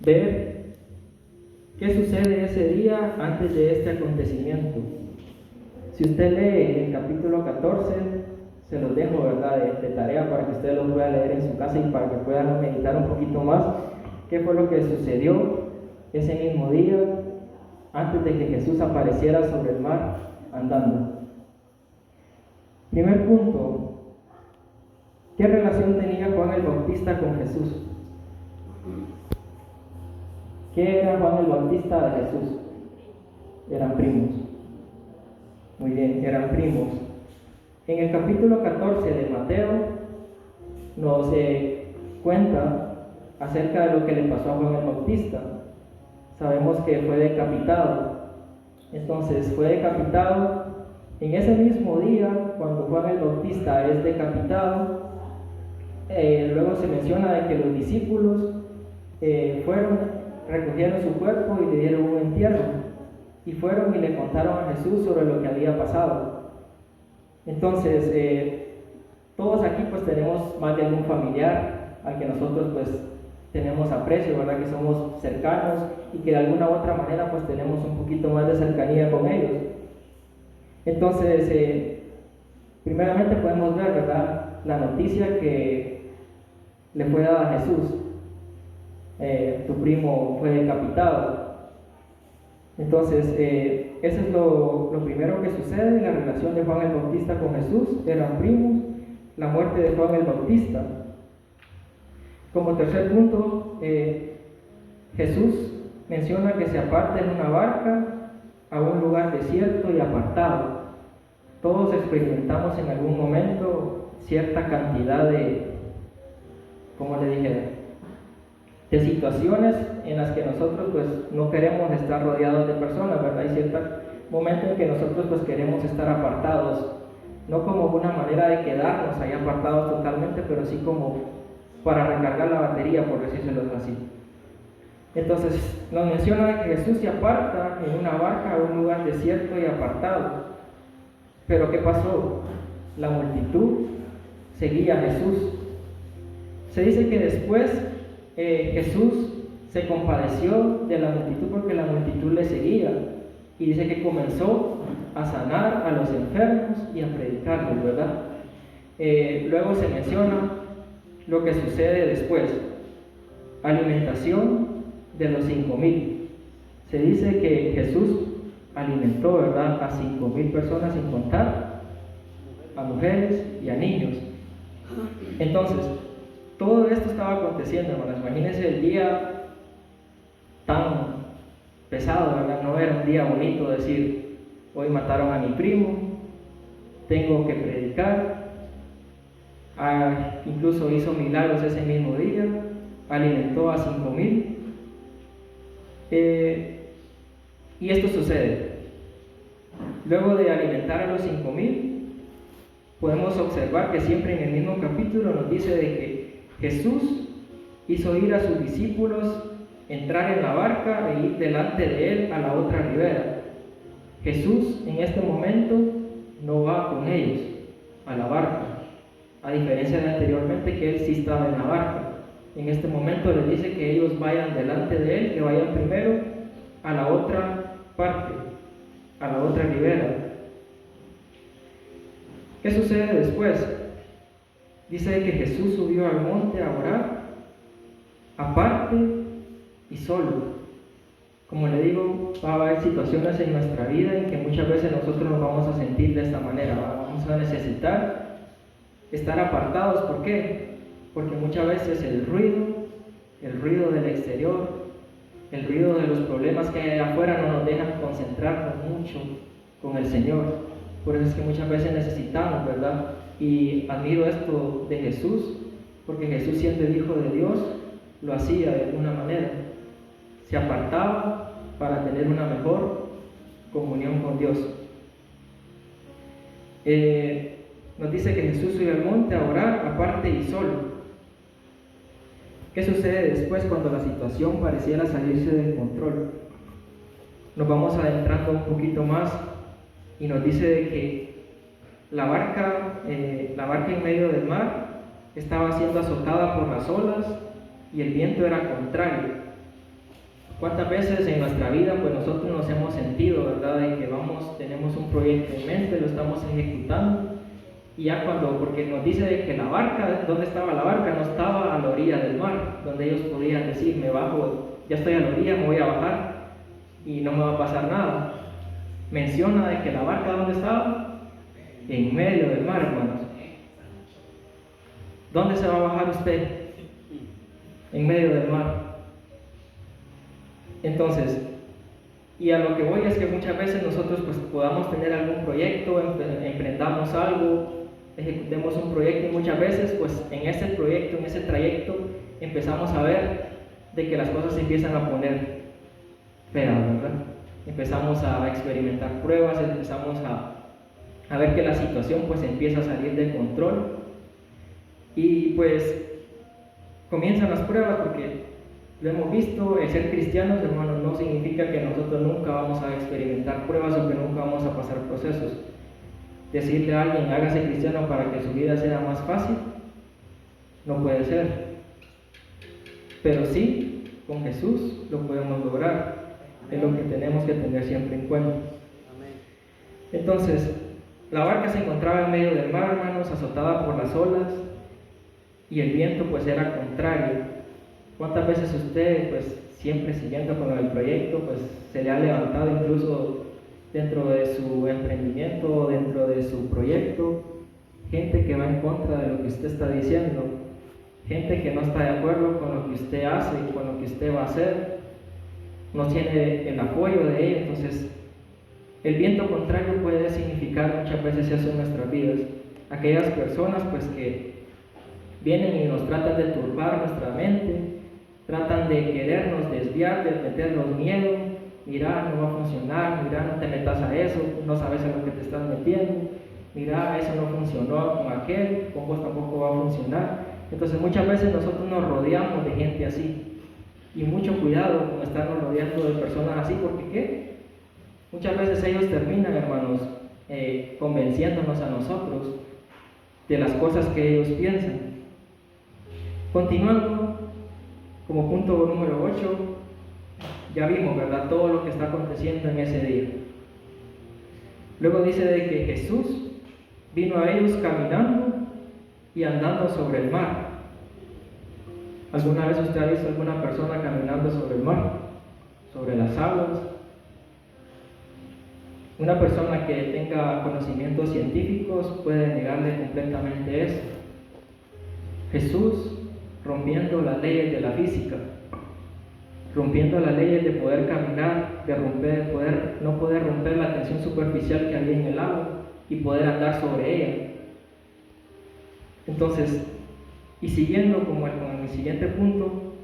ver qué sucede ese día antes de este acontecimiento. Si usted lee el capítulo 14, se los dejo, ¿verdad?, de tarea para que usted lo pueda leer en su casa y para que puedan meditar un poquito más qué fue lo que sucedió ese mismo día antes de que Jesús apareciera sobre el mar andando. Primer punto, ¿qué relación tenía Juan el Bautista con Jesús? ¿Qué era Juan el Bautista de Jesús? Eran primos. Muy bien, eran primos. En el capítulo 14 de Mateo nos cuenta acerca de lo que le pasó a Juan el Bautista. Sabemos que fue decapitado. Entonces fue decapitado en ese mismo día, cuando Juan el Bautista es decapitado. Luego se menciona de que los discípulos recogieron su cuerpo y le dieron un entierro, y fueron y le contaron a Jesús sobre lo que había pasado. Entonces todos aquí pues tenemos más de algún familiar al que nosotros pues tenemos aprecio, ¿verdad?, que somos cercanos y que de alguna u otra manera pues tenemos un poquito más de cercanía con ellos. Entonces primeramente podemos ver, ¿verdad?, la noticia que le fue dada a Jesús. Tu primo fue decapitado. Entonces eso es lo primero que sucede. La relación de Juan el Bautista con Jesús, eran primos. La muerte de Juan el Bautista. Como tercer punto, Jesús menciona que se aparta en una barca a un lugar desierto y apartado. Todos experimentamos en algún momento cierta cantidad de, como le dije, de situaciones en las que nosotros pues no queremos estar rodeados de personas, ¿verdad? Hay cierto momento en que nosotros pues queremos estar apartados, no como una manera de quedarnos ahí apartados totalmente, pero sí como para recargar la batería, por decírselo así. Entonces nos menciona que Jesús se aparta en una barca a un lugar desierto y apartado. Pero ¿qué pasó? La multitud seguía a Jesús. Se dice que después Jesús se compadeció de la multitud porque la multitud le seguía, y dice que comenzó a sanar a los enfermos y a predicarles, ¿verdad? Luego se menciona lo que sucede después: alimentación de los 5,000. Se dice que Jesús alimentó, ¿verdad?, a 5,000 personas, sin contar a mujeres y a niños. Entonces, todo esto estaba aconteciendo, hermanos. Imagínense el día tan pesado, ¿verdad? No era un día bonito decir, hoy mataron a mi primo, tengo que predicar. Incluso hizo milagros ese mismo día, alimentó a 5,000. Y esto sucede. Luego de alimentar a los 5,000, podemos observar que siempre en el mismo capítulo nos dice de que Jesús hizo ir a sus discípulos, entrar en la barca e ir delante de él a la otra ribera. Jesús en este momento no va con ellos a la barca, a diferencia de anteriormente que él sí estaba en la barca. En este momento les dice que ellos vayan delante de él, que vayan primero a la otra parte, a la otra ribera. ¿Qué sucede después? Dice que Jesús subió al monte a orar, aparte y solo. Como le digo, va a haber situaciones en nuestra vida en que muchas veces nosotros nos vamos a sentir de esta manera, vamos a necesitar estar apartados. ¿Por qué? Porque muchas veces el ruido del exterior, el ruido de los problemas que hay afuera no nos dejan concentrarnos mucho con el Señor. Por eso es que muchas veces necesitamos, ¿verdad? Y admiro esto de Jesús, porque Jesús, siendo el Hijo de Dios, lo hacía de alguna manera. Se apartaba para tener una mejor comunión con Dios. Nos dice que Jesús subió al monte a orar aparte y solo. ¿Qué sucede después cuando la situación pareciera salirse del control? Nos vamos adentrando un poquito más y nos dice de que la barca en medio del mar estaba siendo azotada por las olas y el viento era contrario. ¿Cuántas veces en nuestra vida pues nosotros nos hemos sentido, verdad, de que tenemos un proyecto en mente, lo estamos ejecutando, y ya porque nos dice de que la barca, ¿dónde estaba la barca? No estaba a la orilla del mar, donde ellos podían decir, me bajo, ya estoy a la orilla, me voy a bajar y no me va a pasar nada. Menciona de que la barca, ¿dónde estaba? En medio del mar, hermanos. ¿Dónde se va a bajar usted? En medio del mar. Entonces, y a lo que voy es que muchas veces nosotros pues podamos tener algún proyecto, emprendamos algo, ejecutemos un proyecto, y muchas veces pues en ese proyecto, en ese trayecto, empezamos a ver de que las cosas se empiezan a poner feas, ¿verdad? Empezamos a experimentar pruebas, empezamos a ver que la situación pues empieza a salir de control, y pues comienzan las pruebas, porque lo hemos visto, el ser cristianos, hermanos, no significa que nosotros nunca vamos a experimentar pruebas o que nunca vamos a pasar procesos. Decirle a alguien, hágase cristiano para que su vida sea más fácil, no puede ser. Pero sí, con Jesús lo podemos lograr. Es lo que tenemos que tener siempre en cuenta. Entonces, la barca se encontraba en medio del mar, hermanos, azotada por las olas, y el viento pues era contrario. ¿Cuántas veces usted, pues siempre siguiendo con el proyecto, pues se le ha levantado incluso dentro de su emprendimiento, dentro de su proyecto, gente que va en contra de lo que usted está diciendo, gente que no está de acuerdo con lo que usted hace y con lo que usted va a hacer, no tiene el apoyo de ella? Entonces, el viento contrario puede significar muchas veces eso en nuestras vidas. Aquellas personas pues que vienen y nos tratan de turbar nuestra mente, tratan de querernos desviar, de meternos miedo. Mira, no va a funcionar, mira, no te metas a eso, no sabes a lo que te estás metiendo, mira, eso no funcionó con aquel, con vos tampoco va a funcionar. Entonces muchas veces nosotros nos rodeamos de gente así, y mucho cuidado con estarnos rodeando de personas así, porque ¿qué? Muchas veces ellos terminan, hermanos, convenciéndonos a nosotros de las cosas que ellos piensan. Continuando, como punto número 8, ya vimos, ¿verdad?, todo lo que está aconteciendo en ese día. Luego dice de que Jesús vino a ellos caminando y andando sobre el mar. ¿Alguna vez usted ha visto alguna persona caminando sobre el mar, sobre las aguas? Una persona que tenga conocimientos científicos puede negarle completamente eso. Jesús rompiendo las leyes de la física, rompiendo las leyes de poder caminar, de no poder romper la tensión superficial que había en el agua y poder andar sobre ella. Entonces, y siguiendo con el siguiente punto,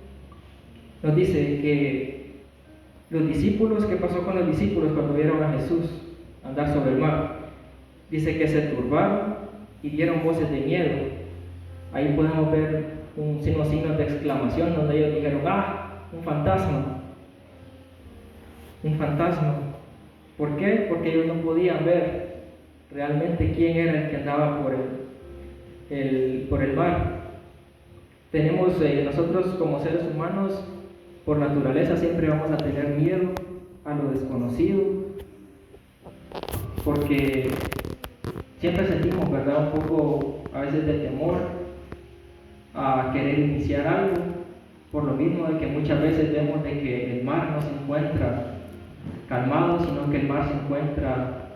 nos dice que los discípulos, ¿qué pasó con los discípulos cuando vieron a Jesús andar sobre el mar? Dice que se turbaron y dieron voces de miedo. Ahí podemos ver unos signos de exclamación donde ellos dijeron, ¡ah! Un fantasma. Un fantasma. ¿Por qué? Porque ellos no podían ver realmente quién era el que andaba por el mar. Tenemos, nosotros como seres humanos, por naturaleza siempre vamos a tener miedo a lo desconocido, porque siempre sentimos, ¿verdad?, un poco a veces de temor a querer iniciar algo, por lo mismo de que muchas veces vemos de que el mar no se encuentra calmado, sino que el mar se encuentra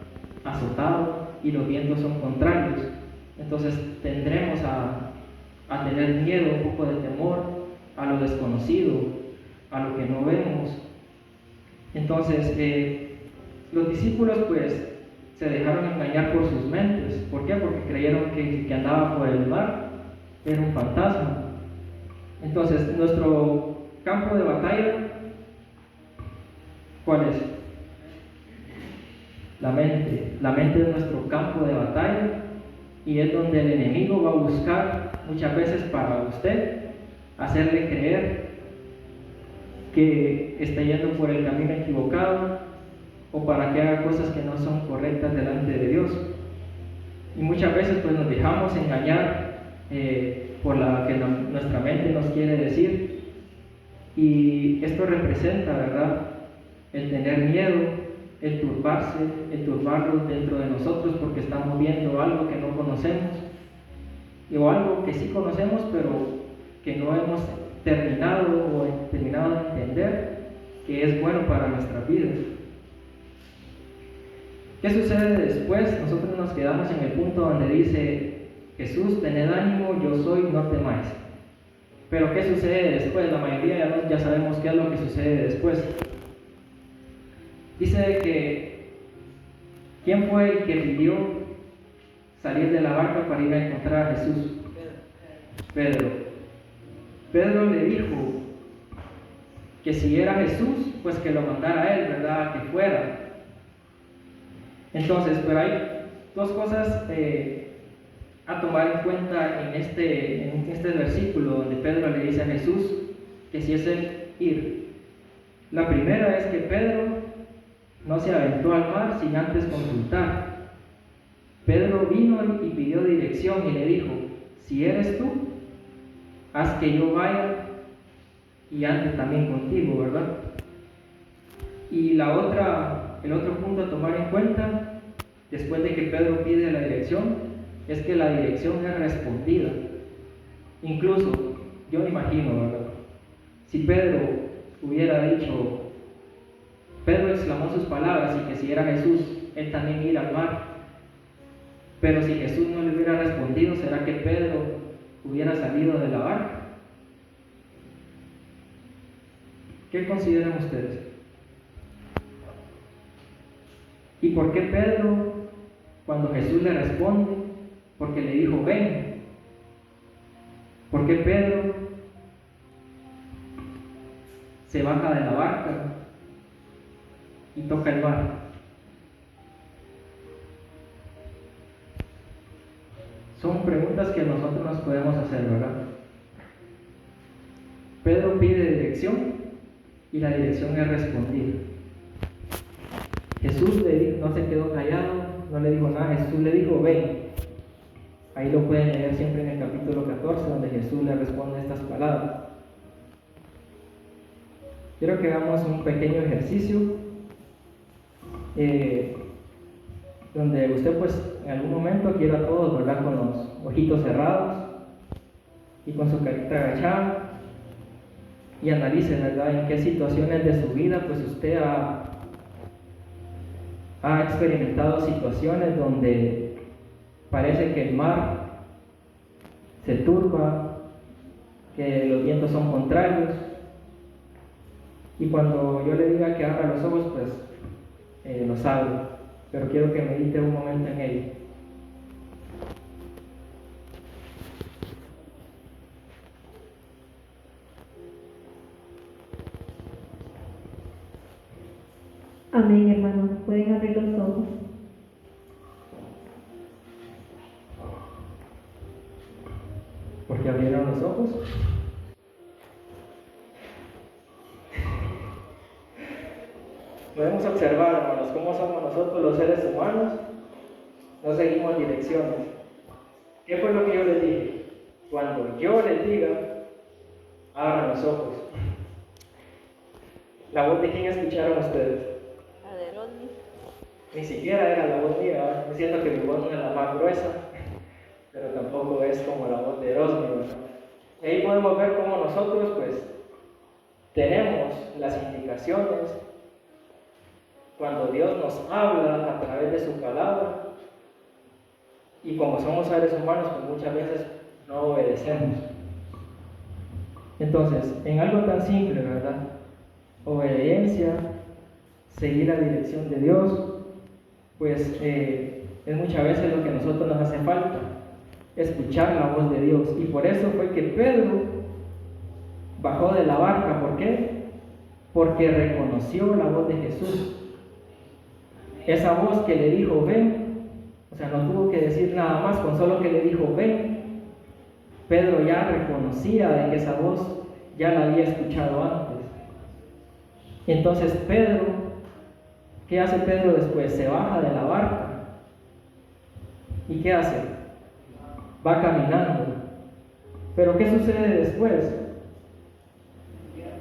azotado y los vientos son contrarios. Entonces tendremos a tener miedo, un poco de temor a lo desconocido, a lo que no vemos. Entonces los discípulos pues se dejaron engañar por sus mentes. ¿Por qué? Porque creyeron que andaba por el mar era un fantasma. Entonces, nuestro campo de batalla, ¿cuál es? La mente. La mente es nuestro campo de batalla y es donde el enemigo va a buscar muchas veces para usted hacerle creer que está yendo por el camino equivocado o para que haga cosas que no son correctas delante de Dios. Y muchas veces pues nos dejamos engañar por la que nuestra mente nos quiere decir. Y esto representa, ¿verdad?, el tener miedo, el turbarnos dentro de nosotros porque estamos viendo algo que no conocemos, o algo que sí conocemos, pero que no hemos terminado de entender que es bueno para nuestras vidas. ¿Qué sucede después? Nosotros nos quedamos en el punto donde dice: Jesús, tened ánimo, yo soy, no temáis. Pero ¿qué sucede después? La mayoría ya sabemos qué es lo que sucede después. Dice que ¿quién fue el que pidió salir de la barca para ir a encontrar a Jesús? Pedro. Pedro le dijo que si era Jesús, pues que lo mandara a él, ¿verdad?, que fuera. Entonces, pero hay dos cosas a tomar en cuenta en este versículo donde Pedro le dice a Jesús que si es el ir. La primera es que Pedro no se aventó al mar sin antes consultar. Pedro vino y pidió dirección y le dijo: si eres tú, haz que yo vaya y ande también contigo, ¿verdad? Y el otro punto a tomar en cuenta, después de que Pedro pide la dirección, es que la dirección es respondida. Incluso, yo me imagino, ¿verdad?, si Pedro hubiera dicho, Pedro exclamó sus palabras y que si era Jesús, él también iba al mar. Pero si Jesús no le hubiera respondido, ¿será que Pedro hubiera salido de la barca? ¿Qué consideran ustedes? ¿Y por qué Pedro, cuando Jesús le responde, porque le dijo ven? ¿Por qué Pedro se baja de la barca y toca el mar? Son preguntas que nosotros nos podemos hacer, ¿verdad? Pedro pide dirección y la dirección es respondida. Jesús no se quedó callado, no le dijo nada, Jesús le dijo ven. Ahí lo pueden leer siempre en el capítulo 14, donde Jesús le responde estas palabras. Quiero que hagamos un pequeño ejercicio donde usted pues en algún momento quiera a todos, ¿verdad?, con los ojitos cerrados y con su carita agachada, y analice, ¿verdad?, en qué situaciones de su vida pues usted ha experimentado situaciones donde parece que el mar se turba, que los vientos son contrarios, y cuando yo le diga que abra los ojos, pues los abro, pero quiero que medite un momento en ello. Amén, hermanos. Pueden abrir los ojos. ¿Por qué abrieron los ojos? Podemos observar, hermanos, cómo somos nosotros los seres humanos. No seguimos direcciones. ¿Qué fue lo que yo les dije? Cuando yo les diga, abran los ojos. ¿La voz de quién escucharon ustedes? La de Rodney. Ni siquiera era la voz mía. Me siento que mi voz no es la más gruesa, pero tampoco es como la voz de Rodney, ¿verdad? Y ahí podemos ver cómo nosotros pues tenemos las indicaciones cuando Dios nos habla a través de su palabra, y como somos seres humanos pues muchas veces no obedecemos. Entonces, en algo tan simple, ¿verdad?, obediencia, seguir la dirección de Dios, pues es muchas veces lo que a nosotros nos hace falta, escuchar la voz de Dios. Y por eso fue que Pedro bajó de la barca. ¿Por qué? Porque reconoció la voz de Jesús. Esa voz que le dijo ven, o sea, no tuvo que decir nada más, con solo que le dijo ven, Pedro ya reconocía de que esa voz ya la había escuchado antes. Entonces Pedro, ¿qué hace Pedro después? Se baja de la barca. ¿Y qué hace? Va caminando. Pero ¿qué sucede después?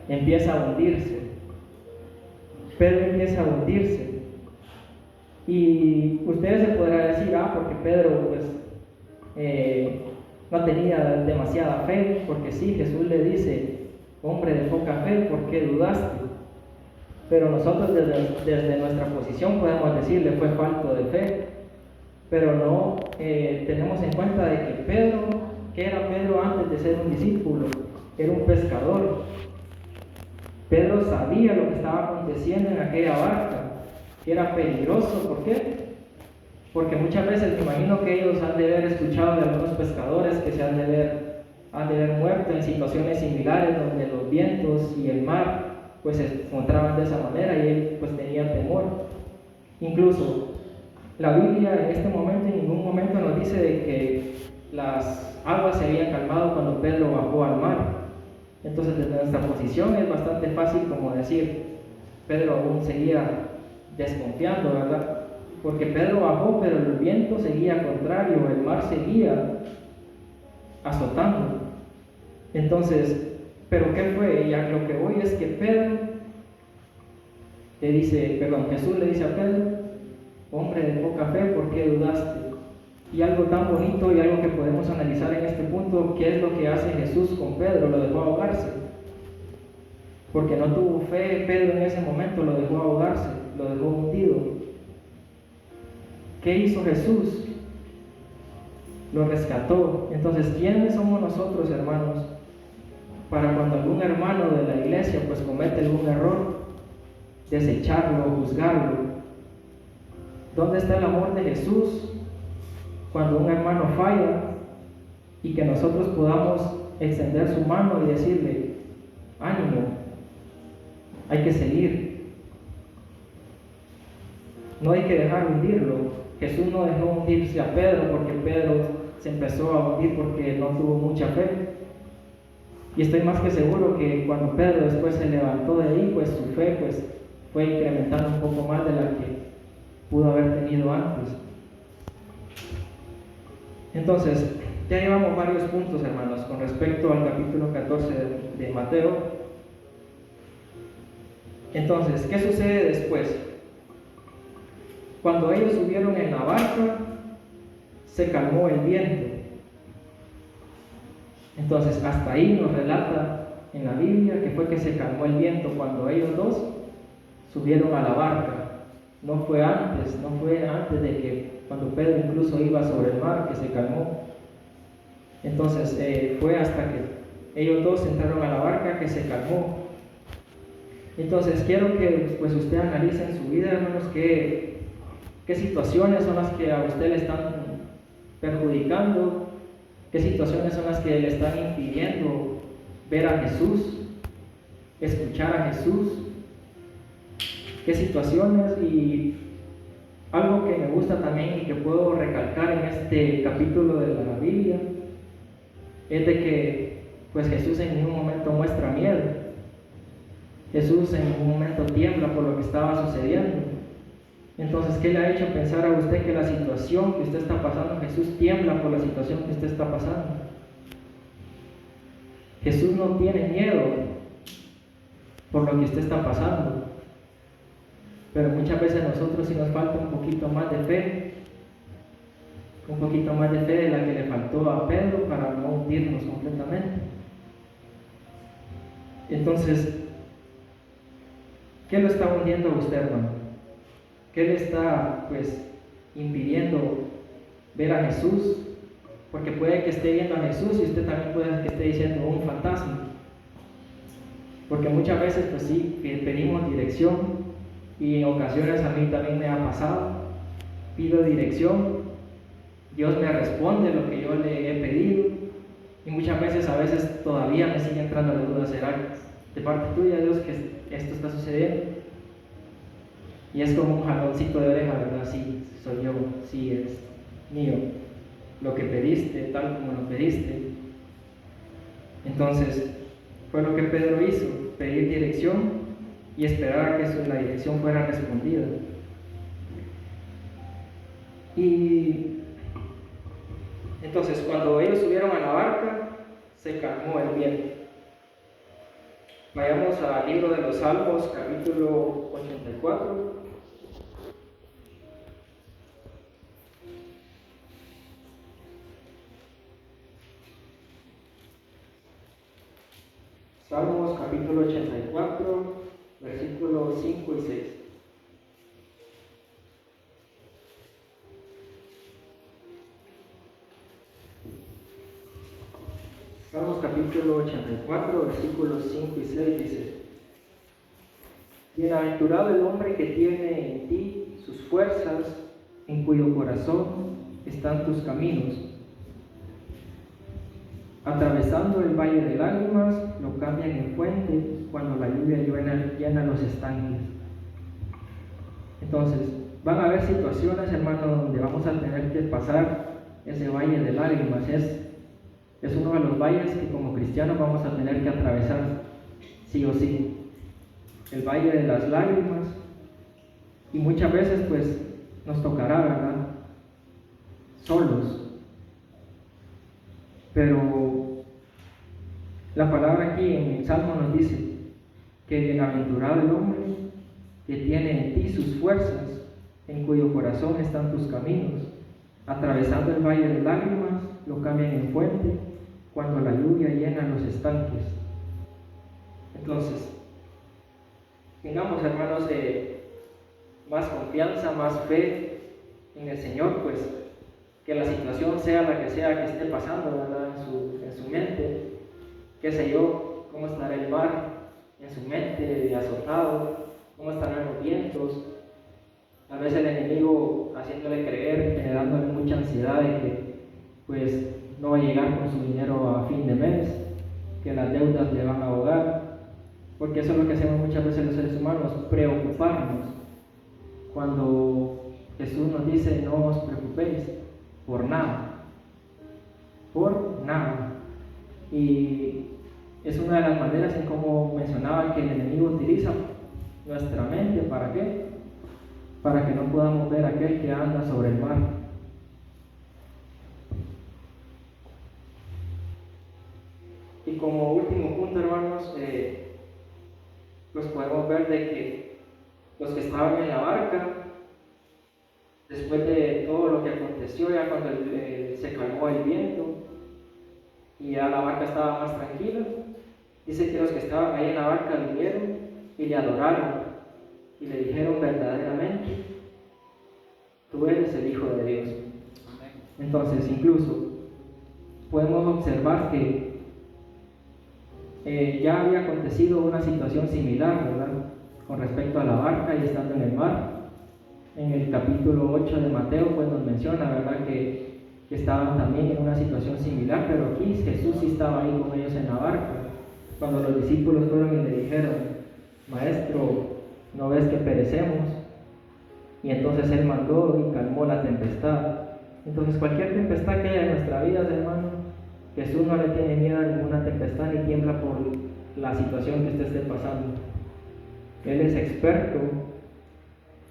empieza a hundirse. Pedro empieza a hundirse. Y ustedes se podrán decir, porque Pedro pues no tenía demasiada fe, porque sí, Jesús le dice, hombre de poca fe, ¿por qué dudaste? Pero nosotros desde nuestra posición podemos decirle, fue falto de fe, pero no tenemos en cuenta de que Pedro, ¿qué era Pedro antes de ser un discípulo? Era un pescador. Pedro sabía lo que estaba aconteciendo en aquella barca, que era peligroso. ¿Por qué? Porque muchas veces me imagino que ellos han de haber escuchado de algunos pescadores que se han de haber muerto en situaciones similares donde los vientos y el mar pues se encontraban de esa manera y él pues tenía temor. Incluso la Biblia en este momento en ningún momento nos dice de que las aguas se habían calmado cuando Pedro bajó al mar. Entonces desde nuestra posición es bastante fácil como decir, Pedro aún seguía desconfiando, ¿verdad? Porque Pedro bajó, pero el viento seguía contrario, el mar seguía azotando. Entonces, ¿pero qué fue? Y a lo que voy es que Jesús le dice a Pedro, hombre de poca fe, ¿por qué dudaste? Y algo tan bonito y algo que podemos analizar en este punto, ¿qué es lo que hace Jesús con Pedro? Lo dejó ahogarse. Porque no tuvo fe Pedro en ese momento, lo dejó ahogarse, lo dejó hundido. ¿Qué hizo Jesús? Lo rescató. Entonces, ¿quiénes somos nosotros, hermanos, para cuando algún hermano de la iglesia pues comete algún error, desecharlo o juzgarlo? ¿Dónde está el amor de Jesús cuando un hermano falla y que nosotros podamos extender su mano y decirle, ánimo, hay que seguir, no hay que dejar hundirlo? Jesús no dejó hundirse a Pedro porque Pedro se empezó a hundir porque no tuvo mucha fe. Y estoy más que seguro que cuando Pedro después se levantó de ahí, pues su fe pues fue incrementando un poco más de la que pudo haber tenido antes. Entonces, ya llevamos varios puntos, hermanos, con respecto al capítulo 14 de Mateo. Entonces, ¿qué sucede después? Cuando ellos subieron en la barca, se calmó el viento. Entonces, hasta ahí nos relata en la Biblia que fue que se calmó el viento cuando ellos dos subieron a la barca. No fue antes de que cuando Pedro incluso iba sobre el mar que se calmó. Entonces, fue hasta que ellos dos entraron a la barca que se calmó. Entonces, quiero que pues usted analice en su vida, hermanos, qué situaciones son las que a usted le están perjudicando, qué situaciones son las que le están impidiendo ver a Jesús, escuchar a Jesús, qué situaciones. Y algo que me gusta también y que puedo recalcar en este capítulo de la Biblia es de que pues Jesús en ningún momento muestra miedo. Jesús en ningún momento tiembla por lo que estaba sucediendo. Entonces, ¿qué le ha hecho pensar a usted que la situación que usted está pasando, Jesús tiembla por la situación que usted está pasando? Jesús no tiene miedo por lo que usted está pasando. Pero muchas veces a nosotros sí nos falta un poquito más de fe, de la que le faltó a Pedro para no hundirnos completamente. Entonces, ¿qué lo está hundiendo a usted, hermano? ¿Qué le está impidiendo ver a Jesús? Porque puede que esté viendo a Jesús y usted también puede que esté diciendo un fantasma. Porque muchas veces sí pedimos dirección, y en ocasiones a mí también me ha pasado. Pido dirección, Dios me responde lo que yo le he pedido, y muchas veces todavía me sigue entrando la duda, ¿será de parte tuya, Dios, que esto está sucediendo? Y es como un jaloncito de oreja, ¿verdad? Sí, soy yo, sí, es mío. Lo que pediste, tal como lo pediste. Entonces, fue lo que Pedro hizo, pedir dirección y esperar a que la dirección fuera respondida. Y entonces, cuando ellos subieron a la barca, se calmó el viento. Vayamos al libro de los Salmos, capítulo 84. Salmos, capítulo 84, versículos 5 y 6. Salmos, capítulo 84, versículos 5 y 6 dice: Bienaventurado el hombre que tiene en ti sus fuerzas, en cuyo corazón están tus caminos. Atravesando el valle de lágrimas, lo cambian en fuente cuando la lluvia llena los estanques. Entonces, van a haber situaciones, hermano, donde vamos a tener que pasar ese valle de lágrimas. Es uno de los valles que como cristianos vamos a tener que atravesar, sí o sí. El valle de las lágrimas. Y muchas veces, pues, nos tocará, ¿verdad? Solos. Pero la palabra aquí en el Salmo nos dice que bienaventurado el hombre que tiene en ti sus fuerzas, en cuyo corazón están tus caminos. Atravesando el valle de lágrimas, lo cambian en fuente cuando la lluvia llena los estanques. Entonces, tengamos, hermanos, más confianza, más fe en el Señor, pues que la situación sea la que sea que esté pasando, ¿verdad? En su mente, qué sé yo, cómo estará el mar en su mente azotado, cómo estarán los vientos. A veces el enemigo haciéndole creer, generándole mucha ansiedad de que pues no va a llegar con su dinero a fin de mes, que las deudas le van a ahogar, porque eso es lo que hacemos muchas veces los seres humanos, preocuparnos. Cuando Jesús nos dice: no os preocupéis por nada, y es una de las maneras en cómo mencionaba que el enemigo utiliza nuestra mente. ¿Para qué? Para que no podamos ver a aquel que anda sobre el mar. Y como último punto, hermanos, pues podemos ver de que los que estaban en la barca, después de todo lo que aconteció, ya cuando se calmó el viento y ya la barca estaba más tranquila, dice que los que estaban ahí en la barca vinieron y le adoraron y le dijeron: verdaderamente, tú eres el Hijo de Dios. Entonces, incluso podemos observar que ya había acontecido una situación similar, ¿verdad?, con respecto a la barca y estando en el mar. En el capítulo 8 de Mateo, pues nos menciona, ¿verdad?, que estaban también en una situación similar, pero aquí Jesús sí estaba ahí con ellos en la barca. Cuando los discípulos fueron y le dijeron: Maestro, ¿no ves que perecemos? Y entonces Él mandó y calmó la tempestad. Entonces, cualquier tempestad que haya en nuestra vida, hermano, Jesús no le tiene miedo a ninguna tempestad ni tiembla por la situación que usted esté pasando. Él es experto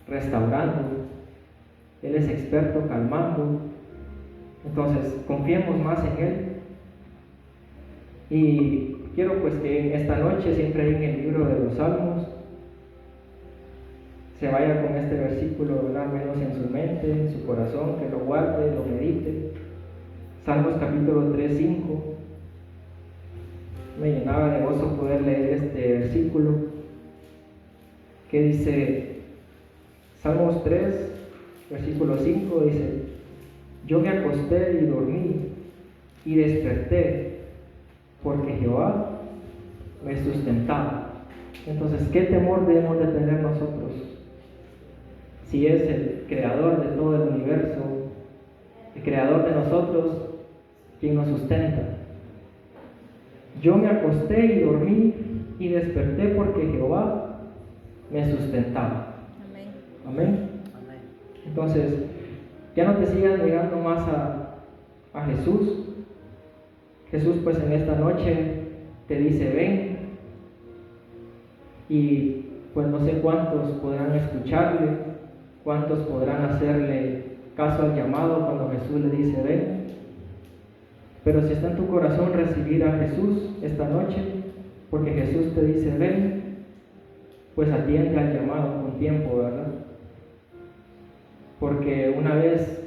restaurando, Él es experto calmando. Entonces, confiemos más en Él. Y quiero pues que esta noche, siempre ahí en el libro de los Salmos, se vaya con este versículo, ¿verdad?, menos en su mente, en su corazón, que lo guarde, lo medite. Salmos capítulo 3, 5. Me llenaba de gozo poder leer este versículo que dice, Salmos 3, versículo 5, dice: yo me acosté y dormí y desperté, porque Jehová me sustentaba. Entonces, ¿qué temor debemos de tener nosotros? Si es el creador de todo el universo, el creador de nosotros, quien nos sustenta. Yo me acosté y dormí y desperté, porque Jehová me sustentaba. Amén. Amén. Entonces, ya no te sigas negando más a Jesús. Jesús pues en esta noche te dice: ven. Y pues no sé cuántos podrán escucharle, cuántos podrán hacerle caso al llamado cuando Jesús le dice: ven. Pero si está en tu corazón recibir a Jesús esta noche, porque Jesús te dice, ven, pues atiende al llamado con tiempo, ¿verdad? Porque una vez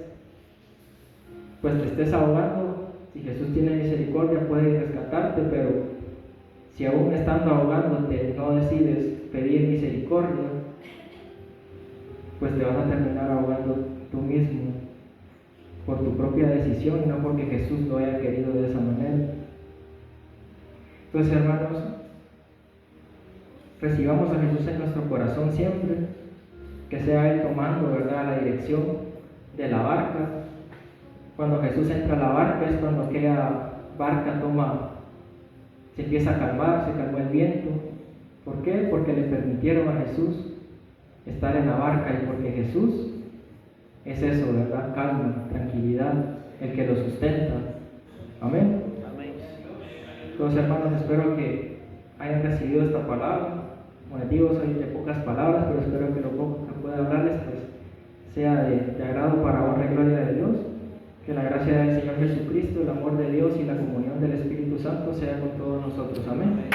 pues te estés ahogando, si Jesús tiene misericordia puede rescatarte, pero si aún estando ahogándote no decides pedir misericordia, pues te vas a terminar ahogando tú mismo por tu propia decisión y no porque Jesús lo haya querido de esa manera. Entonces, hermanos, recibamos a Jesús en nuestro corazón siempre, que sea Él tomando, ¿verdad?, la dirección de la barca. Cuando Jesús entra a la barca es cuando aquella barca se empieza a calmar, se calmó el viento. ¿Por qué? Porque le permitieron a Jesús estar en la barca y porque Jesús es eso, ¿verdad? Calma, tranquilidad, el que lo sustenta. Amén. Entonces, hermanos, espero que hayan recibido esta palabra. Como les digo, soy de pocas palabras, pero espero que lo poco que pueda hablarles pues sea de agrado para honra y gloria de Dios. Que la gracia del Señor Jesucristo, el amor de Dios y la comunión del Espíritu Santo sea con todos nosotros. Amén.